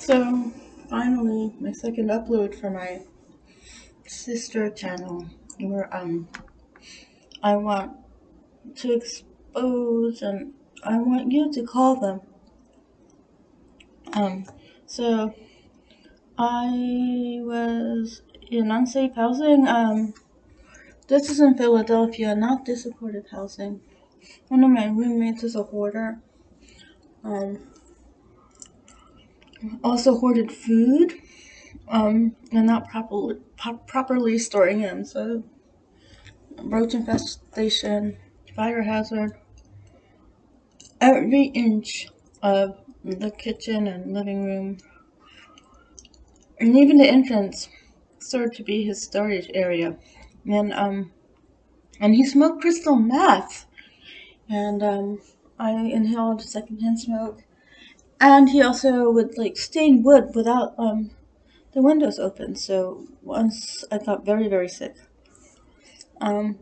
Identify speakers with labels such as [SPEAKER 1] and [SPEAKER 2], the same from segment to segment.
[SPEAKER 1] So finally, my second upload for my sister channel, where I want to expose and I want you to call them. Um, so I was in unsafe housing. This is in Philadelphia, not the supportive housing. One of my roommates is a hoarder. Um, also hoarded food. And not properly storing them. So roach infestation, fire hazard. Every inch of the kitchen and living room, and even the entrance, served to be his storage area. And he smoked crystal meth, and I inhaled secondhand smoke. And he also would stain wood without the windows open. So once I got very, very sick. And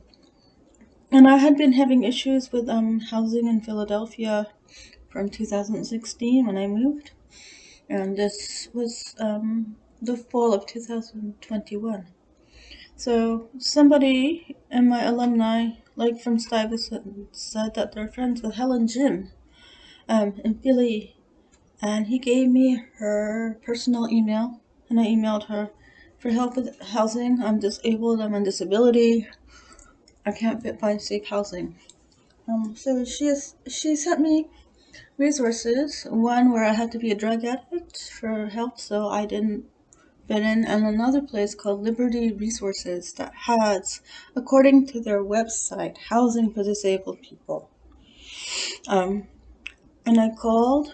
[SPEAKER 1] I had been having issues with housing in Philadelphia from 2016 when I moved. And this was the fall of 2021. So somebody in my alumni, like from Stuyvesant, said that they're friends with Helen Jim in Philly, and he gave me her personal email, and I emailed her for help with housing. I'm disabled. I'm on disability. I can't find safe housing. So she sent me resources. One where I had to be a drug addict for help, so I didn't fit in, and another place called Liberty Resources that has, according to their website, housing for disabled people. And I called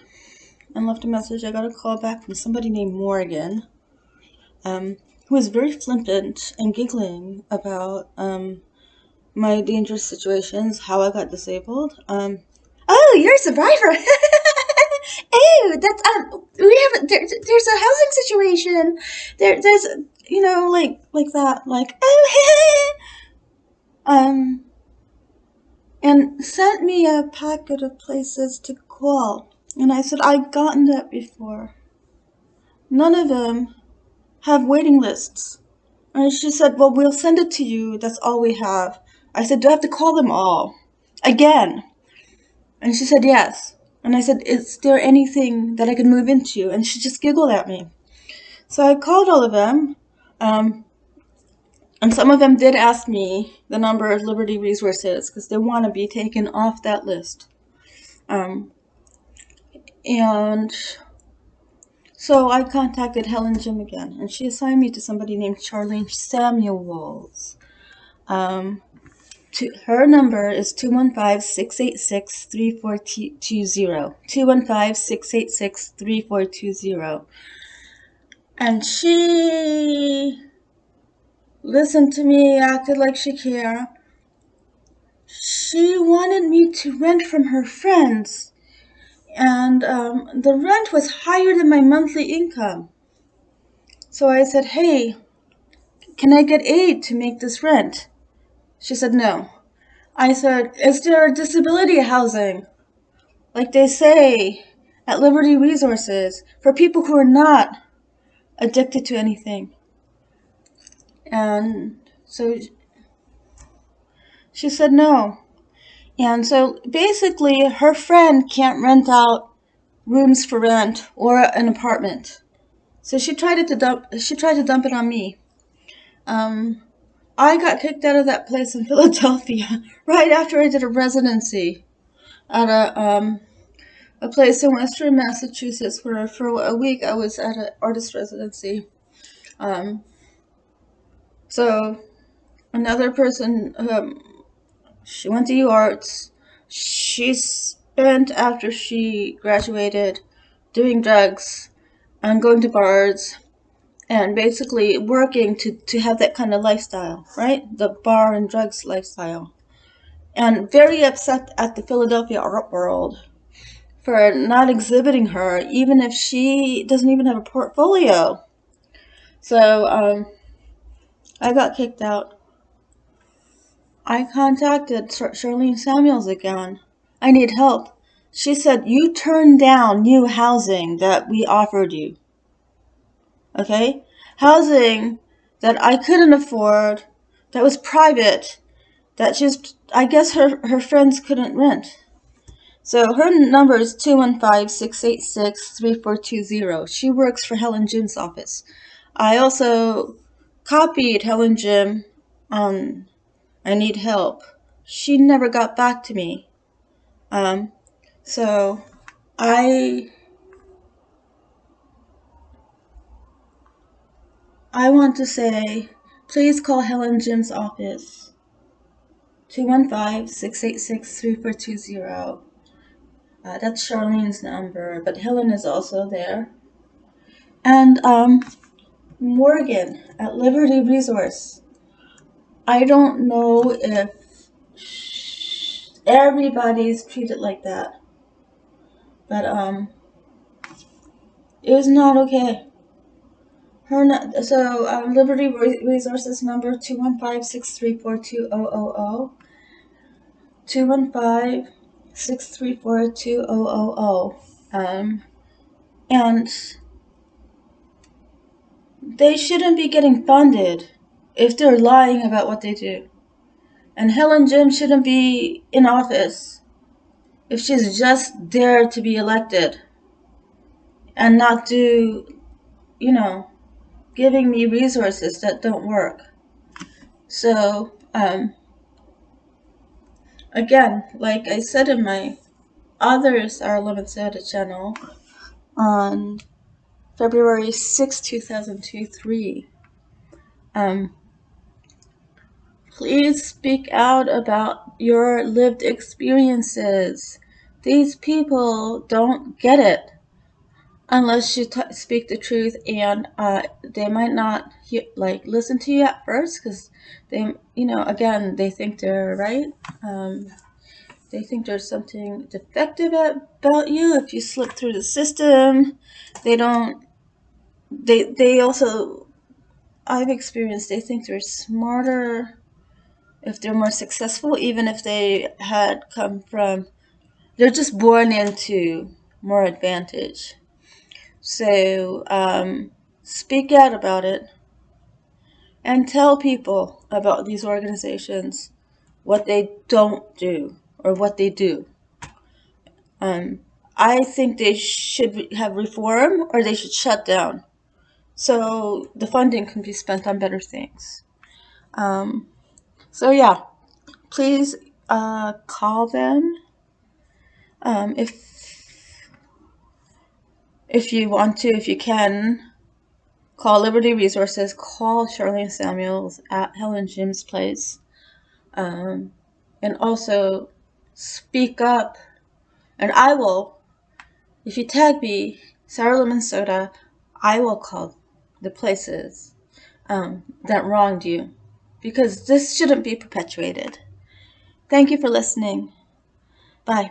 [SPEAKER 1] and left a message. I got a call back from somebody named Morgan, who was very flippant and giggling about my dangerous situations, how I got disabled. Oh, you're a survivor. Oh, that's we have there's a housing situation. There's like that, oh. um and sent me a packet of places to call. And I said, I've gotten that before. None of them have waiting lists. And she said, well, we'll send it to you. That's all we have. I said, do I have to call them all again? And she said, yes. And I said, is there anything that I could move into? And she just giggled at me. So I called all of them. And some of them did ask me the number of Liberty Resources because they want to be taken off that list. And so I contacted Helen Jim again, and she assigned me to somebody named Charlene Samuels. Her number is 215-686-3420. 215-686-3420. And she listened to me, acted like she cared. She wanted me to rent from her friends, and the rent was higher than my monthly income. So I said, hey, can I get aid to make this rent? She said, no. I said, is there disability housing, like they say at Liberty Resources, for people who are not addicted to anything? And so she said no. And so basically her friend can't rent out rooms for rent or an apartment. So she tried to dump it on me. I got kicked out of that place in Philadelphia right after I did a residency at a place in Western Massachusetts where for a week I was at an artist residency. So another person, she went to UArts. She spent, after she graduated, doing drugs and going to bars and basically working to have that kind of lifestyle, right? The bar and drugs lifestyle. And very upset at the Philadelphia art world for not exhibiting her, even if she doesn't even have a portfolio. So I got kicked out. I contacted Charlene Samuels again. I need help. She said, you turned down new housing that we offered you. okay? Housing that I couldn't afford, that was private, that I guess her friends couldn't rent. So her number is 215-686-3420. She works for Helen Jim's office. I also copied Helen Jim on I need help. She never got back to me. So I want to say, please call Helen Jim's office. 215-686-3420. That's Charlene's number, but Helen is also there. And Morgan at Liberty Resource. I don't know if everybody's treated like that, but it was not okay. Liberty Resources number 215-634-2000. 215-634-2000. And they shouldn't be getting funded if they're lying about what they do. And Helen Jim shouldn't be in office if she's just there to be elected and not do, giving me resources that don't work. So, again, like I said in my other Sarah Lemon Soda channel on February 6, 2023, please speak out about your lived experiences. These people don't get it unless you speak the truth, and they might not listen to you at first because they, again, they think they're right. They think there's something defective about you if you slip through the system. They also, I've experienced, they think they're smarter if they're more successful, even if they had they're just born into more advantage. So speak out about it and tell people about these organizations, what they don't do or what they do. I think they should have reform or they should shut down so the funding can be spent on better things. So yeah, please call them if you want to, if you can. Call Liberty Resources, call Charlene Samuels at Helen Jim's place, and also speak up. And I will, if you tag me, Sarah Lemon Soda, I will call the places that wronged you, because this shouldn't be perpetuated. Thank you for listening. Bye.